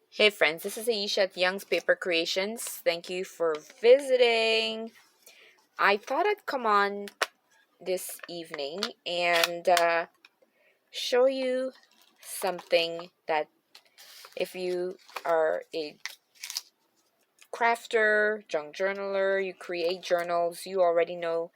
Hey friends, this is Aisha at Youngspapercreations. Thank you for visiting. I thought I'd come on this evening and show you something that if you are a crafter, junk journaler, you create journals, you already know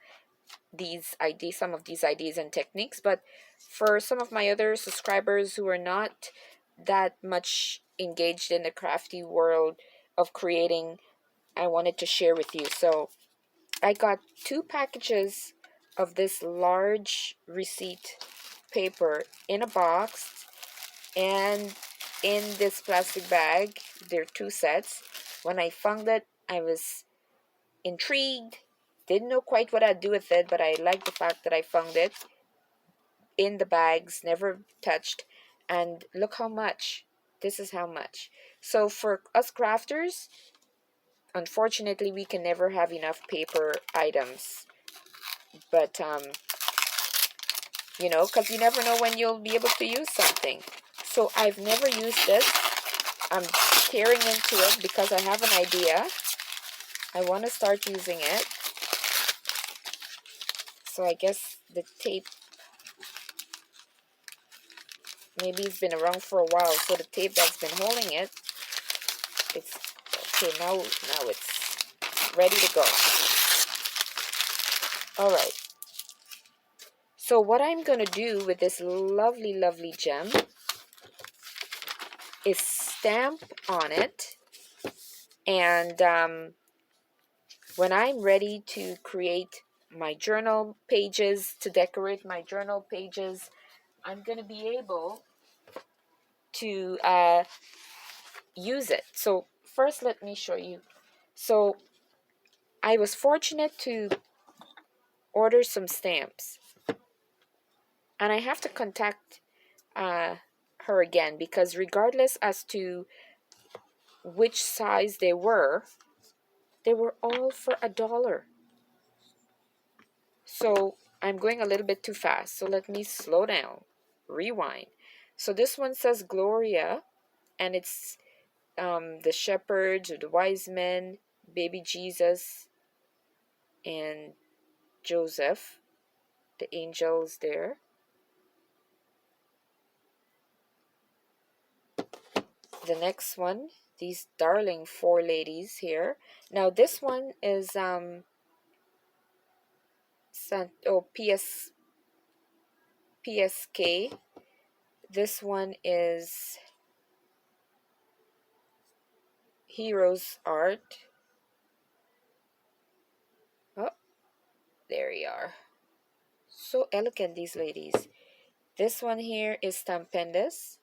these ideas, some of these ideas and techniques. But for some of my other subscribers who are not that much engaged in the crafty world of creating, I wanted to share with you. So I got two packages of this large receipt paper in a box and in this plastic bag. There are two sets. When I found it, I was intrigued. Didn't know quite what I'd do with it, but I liked the fact that I found it in the bags, never touched. And look how much. This is how much. So for us crafters, unfortunately, we can never have enough paper items. But, because you never know when you'll be able to use something. So I've never used this. I'm tearing into it because I have an idea. I want to start using it. So I guess the tape, maybe it's been around for a while. So the tape that's been holding it, it's okay. Now it's ready to go. All right. So what I'm going to do with this lovely, lovely gem is stamp on it. And when I'm ready to create my journal pages, to decorate my journal pages, I'm going to be able to use it. So first, let me show you. So I was fortunate to order some stamps. And I have to contact her again because regardless as to which size they were all for $1. So I'm going a little bit too fast. So let me slow down, rewind. So this one says Gloria, and it's the shepherds or the wise men, baby Jesus, and Joseph, the angels there. The next one, these darling four ladies here. Now this one is PSK. This one is Heroes Art. Oh, there you are. So elegant, these ladies. This one here is Stampendas.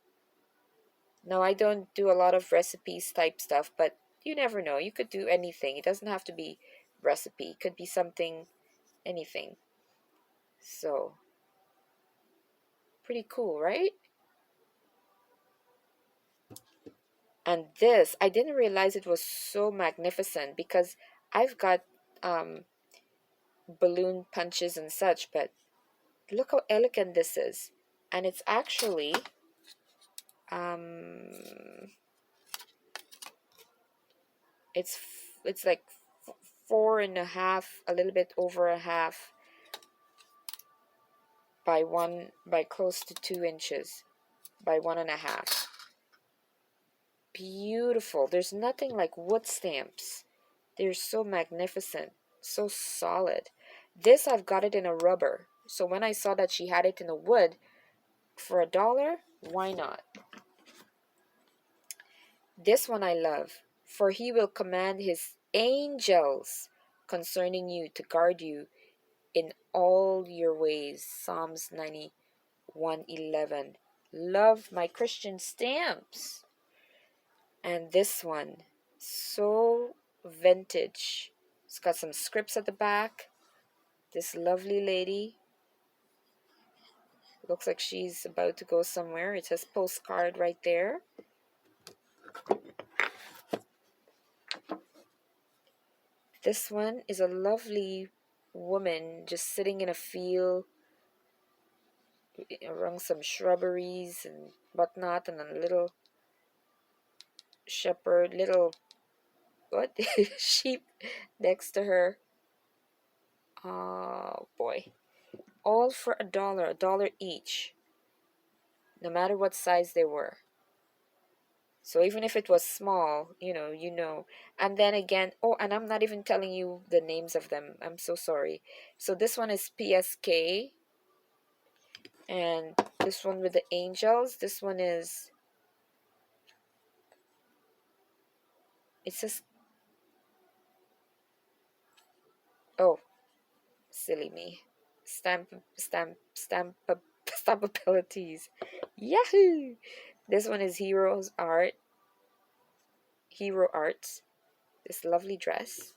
Now, I don't do a lot of recipes type stuff, but you never know. You could do anything. It doesn't have to be recipe. It could be something, anything. So, pretty cool, right? And this, I didn't realize it was so magnificent because I've got balloon punches and such, but look how elegant this is. And it's actually um it's it's like 4.5, a little bit over a half by close to 2 inches by 1.5. Beautiful. There's nothing like wood stamps. They're so magnificent, so solid. This, I've got it in a rubber. So when I saw that she had it in a wood for $1, why not? This one I love. For he will command his angels concerning you to guard you in all your ways. Psalms 91:11. Love my Christian stamps. And this one, so vintage. It's got some scripts at the back. This lovely lady. Looks like she's about to go somewhere. It says postcard right there. This one is a lovely woman just sitting in a field around some shrubberies and whatnot, and a little shepherd, little, what? Sheep next to her. Oh boy. All for a dollar each, no matter what size they were. So even if it was small, And then again, oh, and I'm not even telling you the names of them. I'm so sorry. So this one is PSK, and this one with the angels. This one is, it says, oh, silly me. Stamp, Stampabilities. Yahoo! This one is Hero Arts. This lovely dress.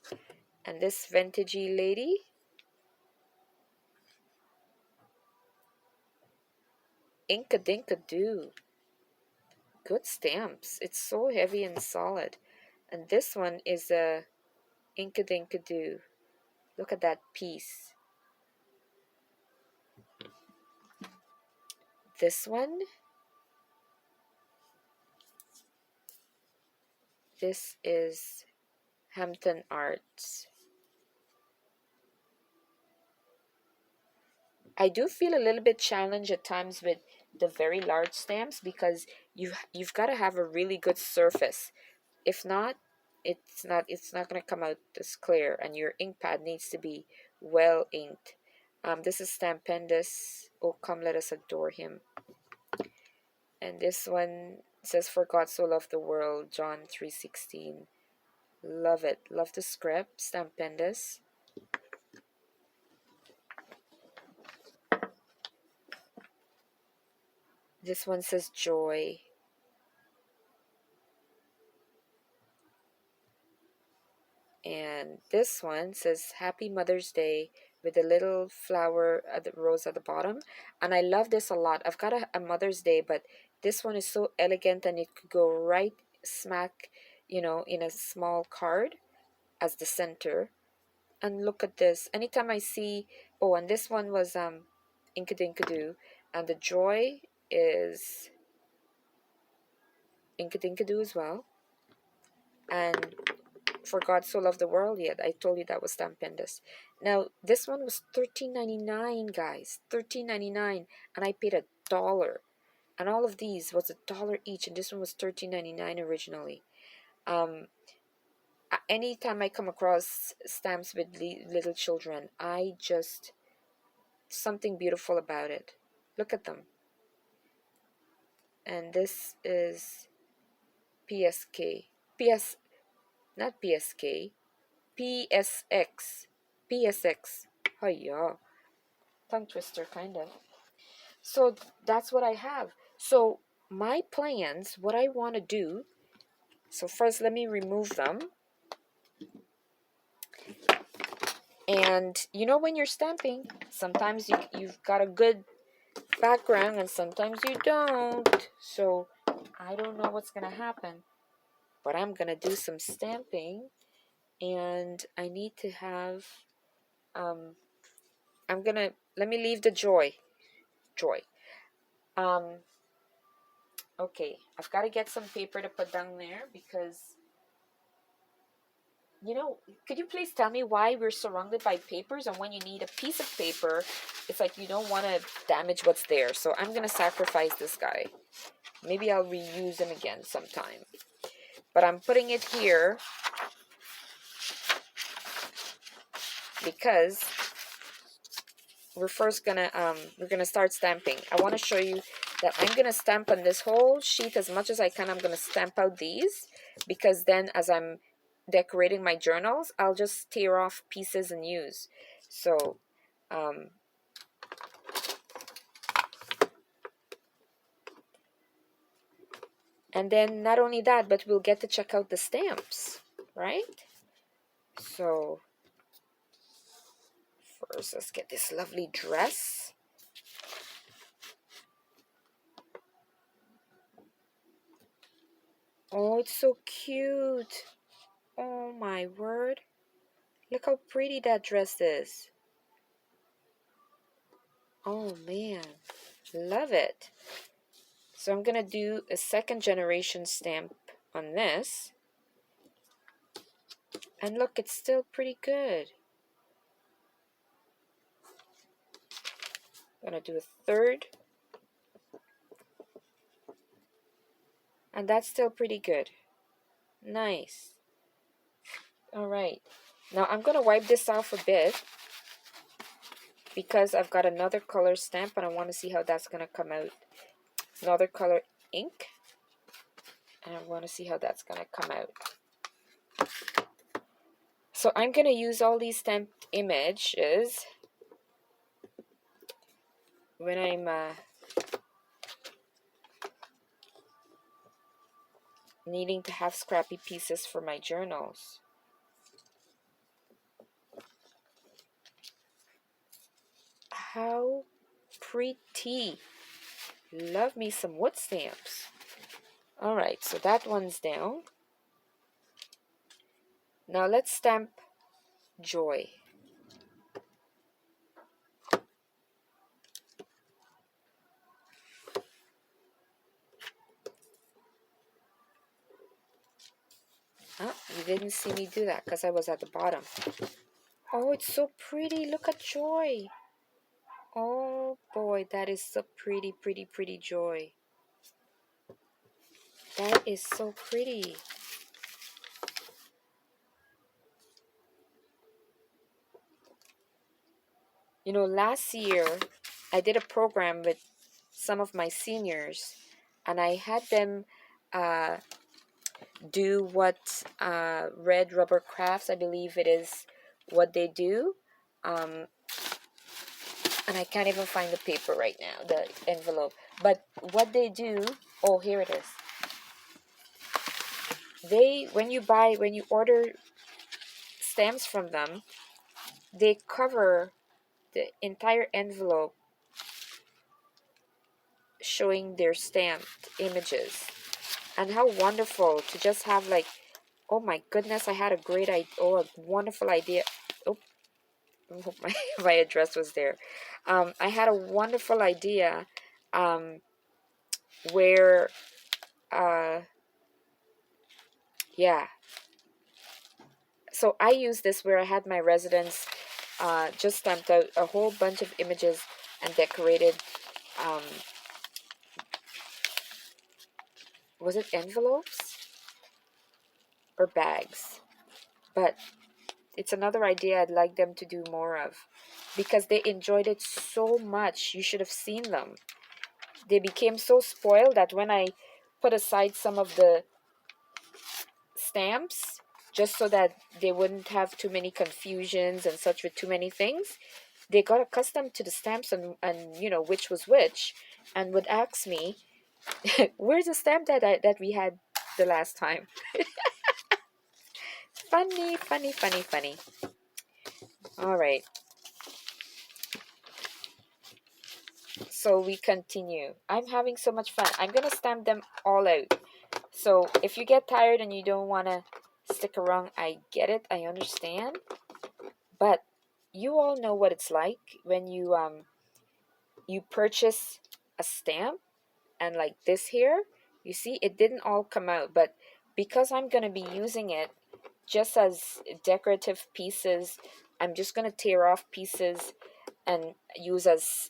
And this vintagey lady. Inka Dinka Doo. Good stamps. It's so heavy and solid. And this one is a Inka Dinka Doo. Look at that piece. This one. This is Hampton Arts. I do feel a little bit challenged at times with the very large stamps because you've got to have a really good surface. If not, it's not going to come out as clear, and your ink pad needs to be well inked. This is Stampendous. Oh, come let us adore him. And this one says, "For God so loved the world," John 3:16. Love it. Love the script. Stampendous. This one says joy. And this one says Happy Mother's Day with a little flower at the rose at the bottom. And I love this a lot. I've got a Mother's Day, but this one is so elegant, and it could go right smack, in a small card as the center. And look at this. Anytime I see, oh, and this one was Inkadinkadoo, and the joy is Inkadinkadoo as well. And For God So Loved the World, yeah, I told you that was Stampendous. Now, this one was $13.99, guys. $13.99, and I paid $1. And all of these was $1 each, and this one was $13.99 originally. Anytime I come across stamps with little children, I just, something beautiful about it. Look at them. And this is PSK. Not PSK. PSX. PSX. Oh yeah. Tongue twister, kind of. So that's what I have. So my plans, what I want to do. So first, let me remove them. And when you're stamping, sometimes you've got a good background and sometimes you don't. So I don't know what's going to happen. But I'm going to do some stamping. And I need to have, let me leave the joy. Okay, I've got to get some paper to put down there because, could you please tell me why we're surrounded by papers, and when you need a piece of paper, it's like you don't want to damage what's there. So I'm going to sacrifice this guy. Maybe I'll reuse him again sometime. But I'm putting it here because we're gonna start stamping. I want to show you that I'm gonna stamp on this whole sheet as much as I can. I'm gonna stamp out these because then as I'm decorating my journals, I'll just tear off pieces and use. So and then not only that, but we'll get to check out the stamps, right? So first, let's get this lovely dress. Oh, it's so cute. Oh my word. Look how pretty that dress is. Oh man, love it. So I'm gonna do a second generation stamp on this. And look, it's still pretty good. I'm gonna do a third. And that's still pretty good. Nice. All right. Now I'm gonna wipe this off a bit because I've got another color stamp and I want to see how that's gonna come out. Another color ink. And I want to see how that's gonna come out. So I'm gonna use all these stamped images when I'm needing to have scrappy pieces for my journals. How pretty. Love me some wood stamps. All right, so that one's down. Now let's stamp joy. Oh, you didn't see me do that because I was at the bottom. Oh, it's so pretty. Look at joy. Oh boy, that is so pretty, pretty, pretty joy. That is so pretty. You know, last year I did a program with some of my seniors and I had them do what Red Rubber Crafts, I believe it is what they do. And I can't even find the paper right now, the envelope. But what they do, oh, here it is. When you order stamps from them, they cover the entire envelope showing their stamped images. And how wonderful to just have like, oh my goodness, I had a a wonderful idea. Oh, I hope my address was there. I had a wonderful idea where, yeah. So I used this where I had my residents just stamped out a whole bunch of images and decorated, was it envelopes or bags? But it's another idea I'd like them to do more of because they enjoyed it so much. You should have seen them. They became so spoiled that when I put aside some of the stamps just so that they wouldn't have too many confusions and such with too many things, they got accustomed to the stamps and you know which was which and would ask me, where's the stamp that we had the last time? Funny, funny, funny, funny. All right. So we continue. I'm having so much fun. I'm going to stamp them all out. So if you get tired and you don't want to stick around, I get it. I understand. But you all know what it's like when you purchase a stamp and like this here, you see it didn't all come out, but because I'm going to be using it just as decorative pieces, I'm just going to tear off pieces and use as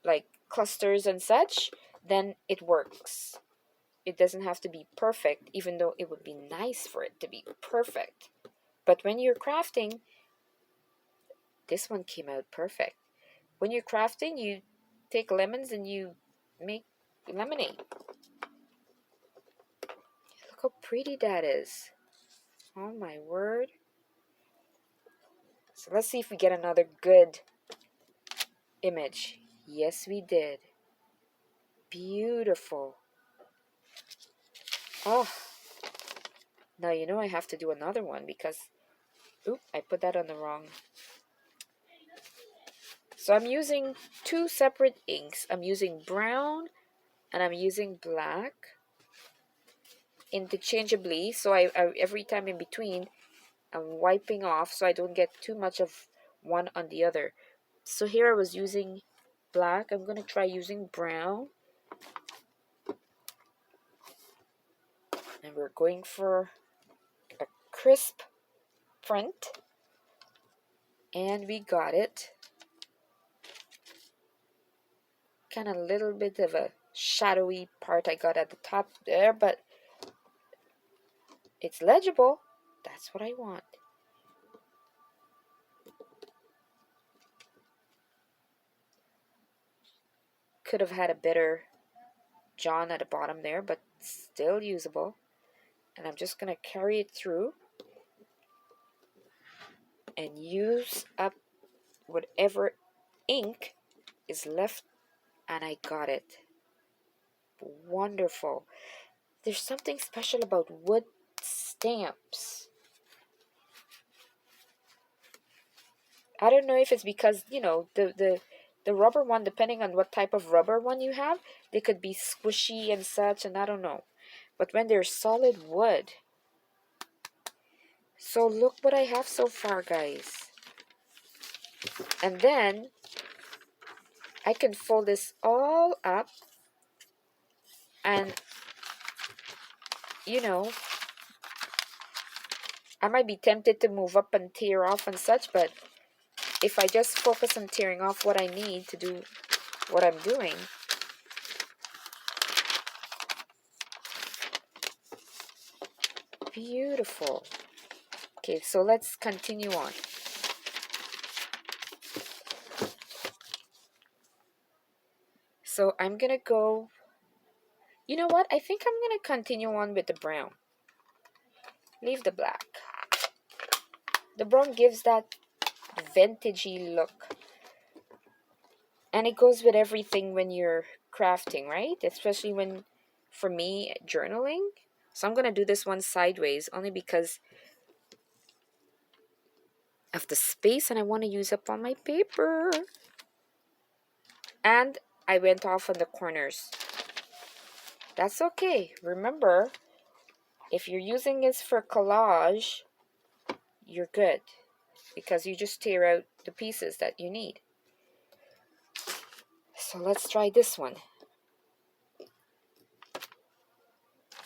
like clusters and such, then it works. It doesn't have to be perfect, even though it would be nice for it to be perfect. But when you're crafting, this one came out perfect. When you're crafting, you take lemons and you make lemonade. Look how pretty that is. Oh my word. So let's see if we get another good image. Yes, we did. Beautiful. Oh, now you know I have to do another one because, oop, I put that on the wrong. So I'm using two separate inks. I'm using brown and I'm using black interchangeably. So I every time in between, I'm wiping off so I don't get too much of one on the other. So here I was using black. I'm going to try using brown. And we're going for a crisp print. And we got it. Kind of a little bit of a shadowy part I got at the top there, but it's legible. That's what I want. Could have had a better John at the bottom there, but still usable. And I'm just going to carry it through and use up whatever ink is left, and I got it. Wonderful. There's something special about wood stamps. I don't know if it's because, you know, the rubber one, depending on what type of rubber one you have, they could be squishy and such, and I don't know. But when they're solid wood. So look what I have so far, guys. And then I can fold this all up and, you know, I might be tempted to move up and tear off and such, but if I just focus on tearing off what I need to do what I'm doing, beautiful. Okay, so let's continue on. So I'm gonna go, you know what? I think I'm gonna continue on with the brown. Leave the black. The brown gives that vintagey look. And it goes with everything when you're crafting, right? Especially when, for me, journaling. So I'm gonna do this one sideways only because of the space and I want to use up all my paper. And I went off on the corners. That's okay. Remember, if you're using this for collage, you're good because you just tear out the pieces that you need. So let's try this one.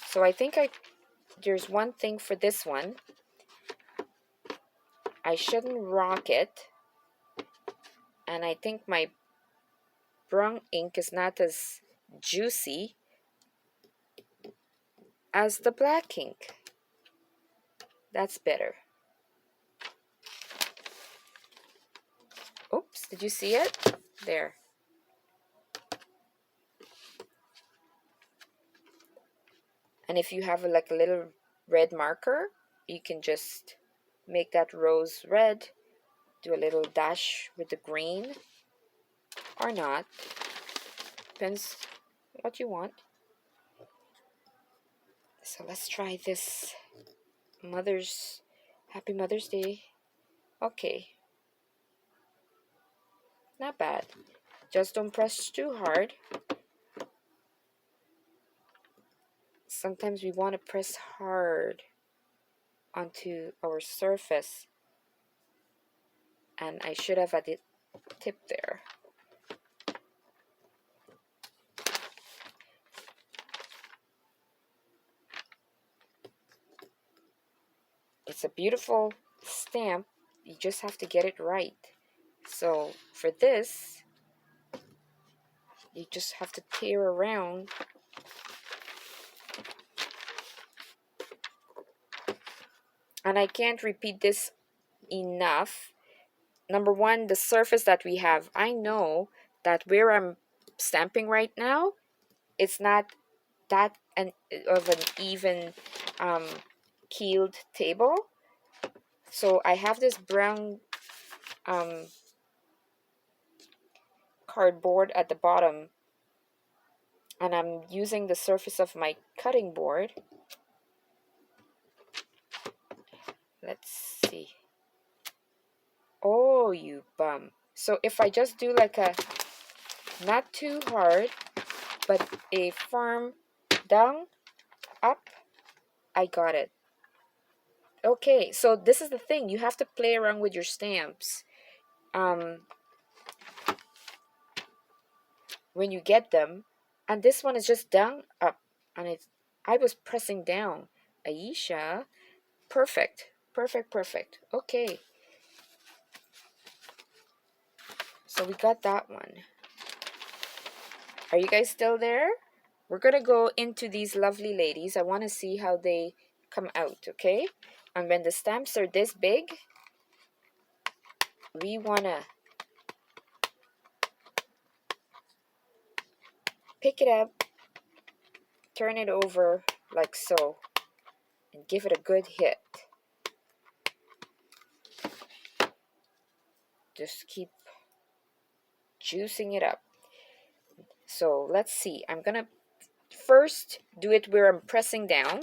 So I think there's one thing for this one. I shouldn't rock it. And I think my brown ink is not as juicy as the black ink. That's better. Oops, did you see it? There. And if you have like a little red marker, you can just make that rose red, do a little dash with the green, or not. Depends what you want. So let's try this Happy Mother's Day. Okay. Not bad. Just don't press too hard. Sometimes we want to press hard onto our surface. And I should have at the tip there. It's a beautiful stamp. You just have to get it right. So for this, you just have to tear around. And I can't repeat this enough. Number one, the surface that we have. I know that where I'm stamping right now, it's not that of an even keeled table. So I have this brown cardboard at the bottom, and I'm using the surface of my cutting board. Let's see. Oh, you bum. So if I just do like a, not too hard, but a firm down, up, I got it. Okay, so this is the thing. You have to play around with your stamps. When you get them, and this one is just down, up, and I was pressing down. Aisha. Perfect. Perfect, perfect. Okay. So we got that one. Are you guys still there? We're going to go into these lovely ladies. I want to see how they come out, okay? And when the stamps are this big, we want to pick it up, turn it over like so, and give it a good hit. Just keep juicing it up. So let's see. I'm going to first do it where I'm pressing down.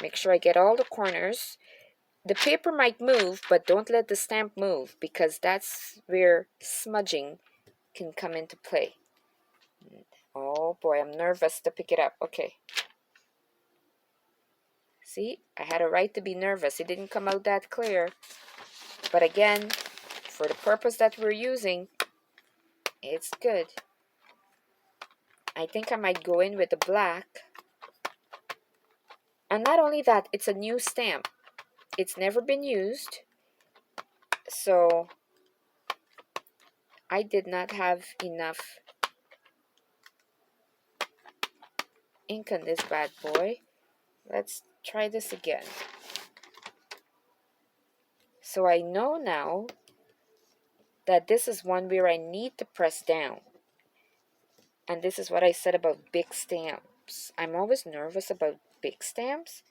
Make sure I get all the corners. The paper might move, but don't let the stamp move because that's where smudging can come into play. Oh boy, I'm nervous to pick it up. Okay. See, I had a right to be nervous. It didn't come out that clear. But again, for the purpose that we're using, it's good. I think I might go in with the black. And not only that, it's a new stamp. It's never been used. So I did not have enough ink on this bad boy. Let's try this again. So I know now that this is one where I need to press down. And this is what I said about big stamps. I'm always nervous about big stamps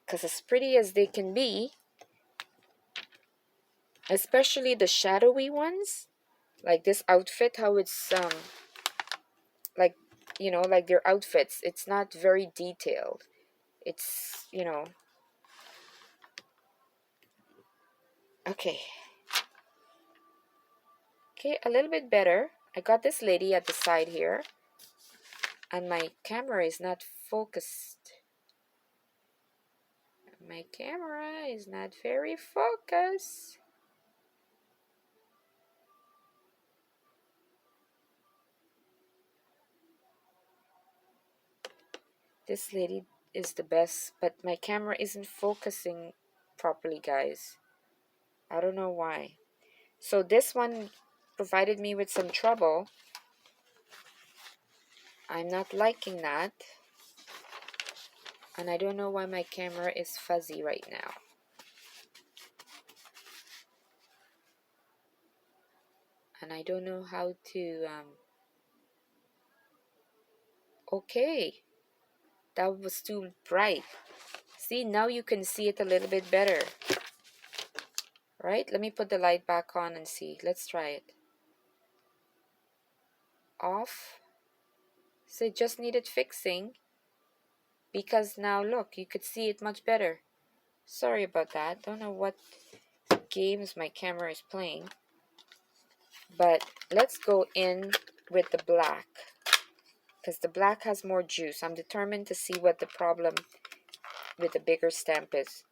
because as pretty as they can be, especially the shadowy ones, like this outfit, how it's like, you know, like their outfits, it's not very detailed. It's, you know, okay. Okay, a little bit better. I got this lady at the side here, and my camera is not focused. My camera is not very focused. This lady is the best, but my camera isn't focusing properly, guys. I don't know why. So this one provided me with some trouble. I'm not liking that. And I don't know why my camera is fuzzy right now. And I don't know how to, okay. That was too bright. See, now you can see it a little bit better. Right? Let me put the light back on and see. Let's try it. Off. So it just needed fixing. Because now look, you could see it much better. Sorry about that. Don't know what games my camera is playing. But let's go in with the black. Because the black has more juice. I'm determined to see what the problem with the bigger stamp is.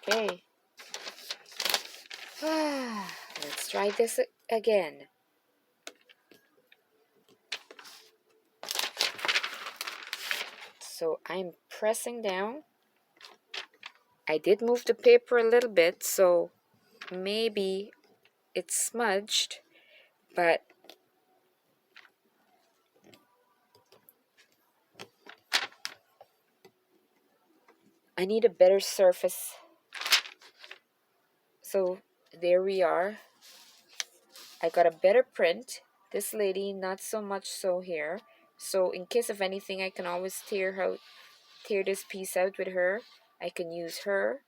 Okay. Let's try this again. So I'm pressing down. I did move the paper a little bit, so maybe it's smudged, but I need a better surface. So there we are. I got a better print. This lady, not so much so here. So in case of anything, I can always tear this piece out with her. I can use her,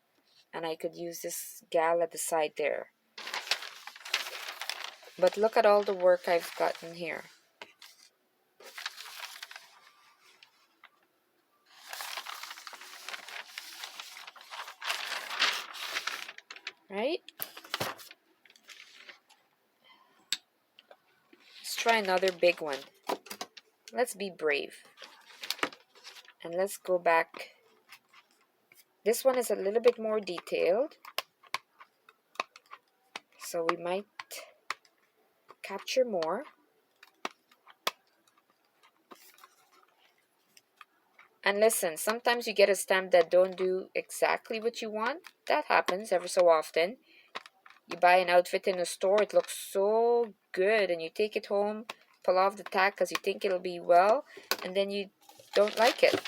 and I could use this gal at the side there. But look at all the work I've gotten here. Right? Let's try another big one. Let's be brave. And let's go back This one is a little bit more detailed, so we might capture more. And listen, sometimes you get a stamp that don't do exactly what you want. That happens ever so often. You buy an outfit in a store, it looks so good, and you take it home, pull off the tag because you think it'll be well, and then you don't like it.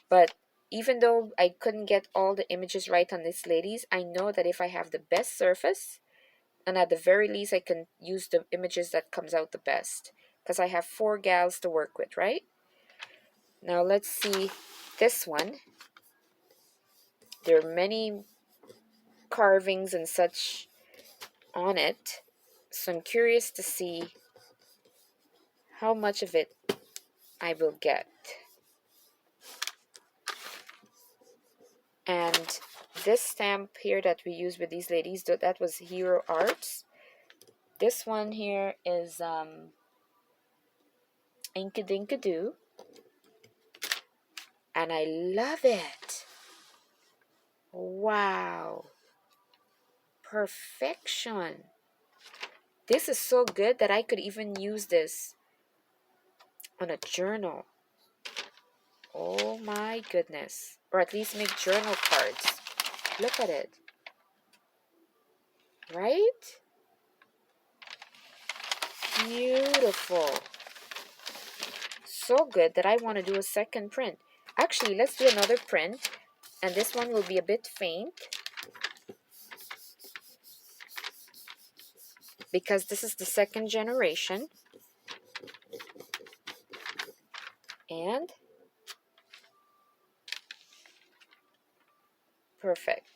But even though I couldn't get all the images right on this ladies, I know that if I have the best surface, and at the very least I can use the images that comes out the best, because I have 4 gals to work with, right? Now let's see this one. There are many carvings and such on it, so I'm curious to see how much of it I will get. And this stamp here that we use with these ladies, that was Hero Arts. This one here is Inkadinkadoo, and I love it. Wow, perfection. This is so good that I could even use this on a journal. Oh my goodness. Or at least make journal cards. Look at it. Right? Beautiful. So good that I want to do a second print. Actually, let's do another print. And this one will be a bit faint, because this is the second generation. And perfect.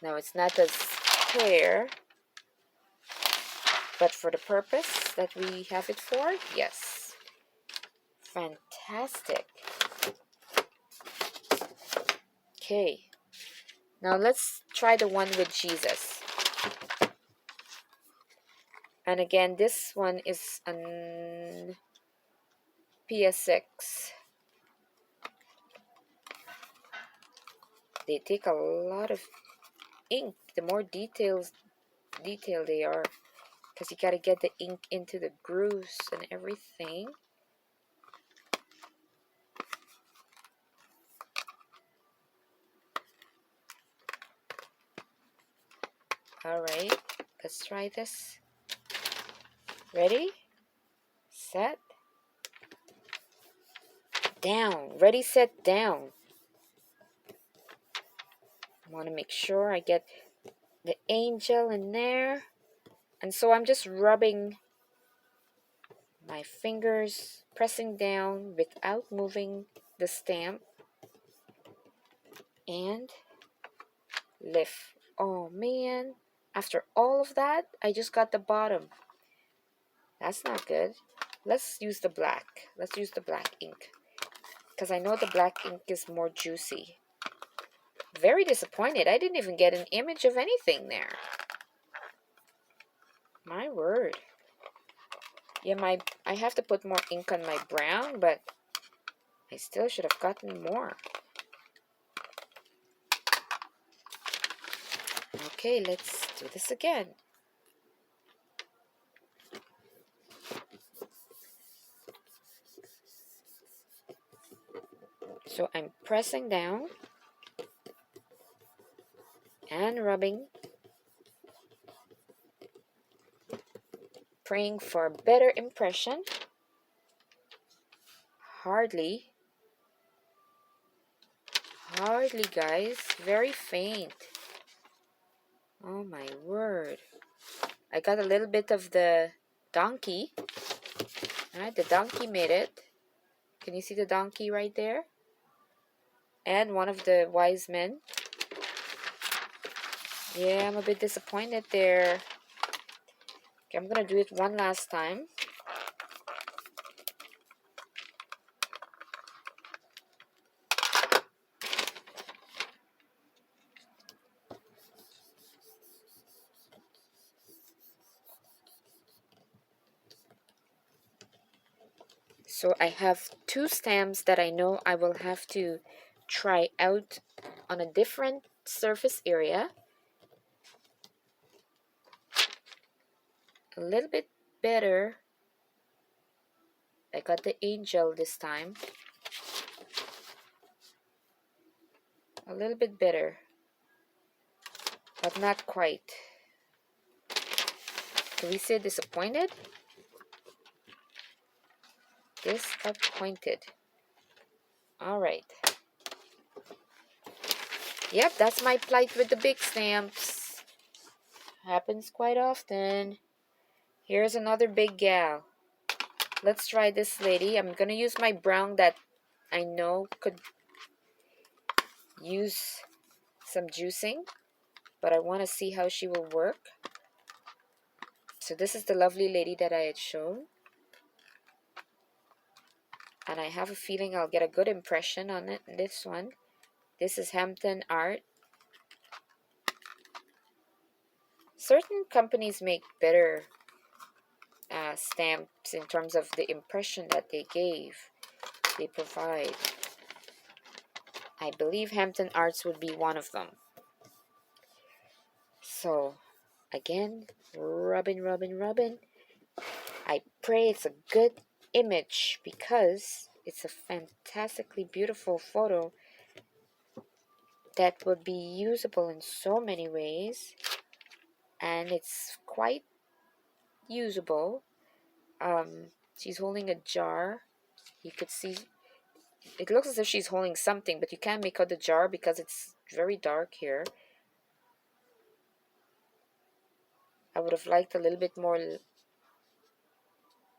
Now it's not as clear, but for the purpose that we have it for, yes. Fantastic. Okay. Now let's try the one with Jesus. And again, this one is an PS6. They take a lot of ink. The more detailed they are, because you gotta get the ink into the grooves and everything. Alright, let's try this. Ready? Set. Down. Ready, set, down. I want to make sure I get the angel in there. And so I'm just rubbing my fingers, pressing down without moving the stamp. And lift. Oh man, after all of that, I just got the bottom. That's not good. Let's use the black. Let's use the black ink, because I know the black ink is more juicy. Very disappointed. I didn't even get an image of anything there. My word. Yeah, I have to put more ink on my brown, but I still should have gotten more. Okay, let's do this again. So I'm pressing down and rubbing, praying for a better impression. Hardly, guys. Very faint. Oh my word. I got a little bit of the donkey. Alright, the donkey made it. Can you see the donkey right there? And one of the wise men. Yeah, I'm a bit disappointed there. Okay, I'm gonna do it one last time. So I have two stamps that I know I will have to try out on a different surface area. A little bit better. I got the angel this time. A little bit better, but not quite. Can we say disappointed? Disappointed. Alright. Yep, that's my plight with the big stamps. Happens quite often. Here's another big gal. Let's try this lady. I'm gonna use my brown that I know could use some juicing, but I want to see how she will work. So this is the lovely lady that I had shown, and I have a feeling I'll get a good impression on it. This one, this is Hampton Art. Certain companies make better stamps in terms of the impression that they provide. I believe Hampton Arts would be one of them. So again, rubbing. I pray it's a good image because it's a fantastically beautiful photo that would be usable in so many ways, and it's quite usable. She's holding a jar. You could see it looks as if she's holding something, but you can't make out the jar because it's very dark here. I would have liked a little bit more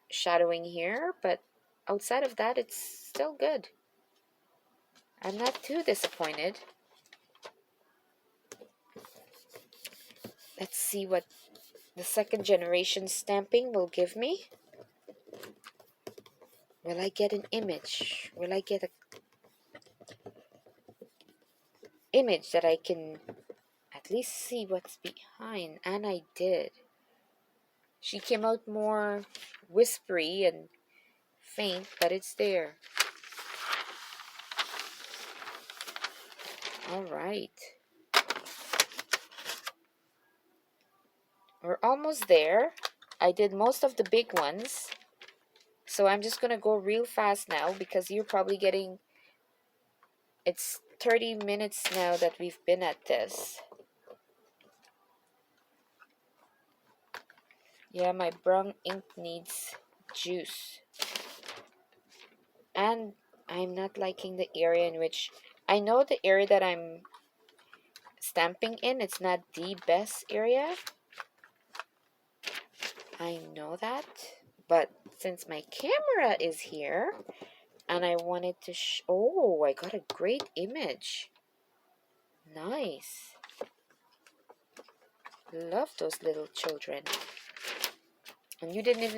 shadowing here, but outside of that, it's still good. I'm not too disappointed. Let's see what the second generation stamping will give me. Will I get an image? Will I get an image that I can at least see what's behind? And I did. She came out more whispery and faint, but it's there. All right. We're almost there. I did most of the big ones. So I'm just going to go real fast now because you're probably getting... It's 30 minutes now that we've been at this. Yeah, my brown ink needs juice. And I'm not liking the area in which... I know the area that I'm stamping in, it's not the best area. I know that. But since my camera is here, and I wanted to oh, I got a great image. Nice. Love those little children. And you didn't even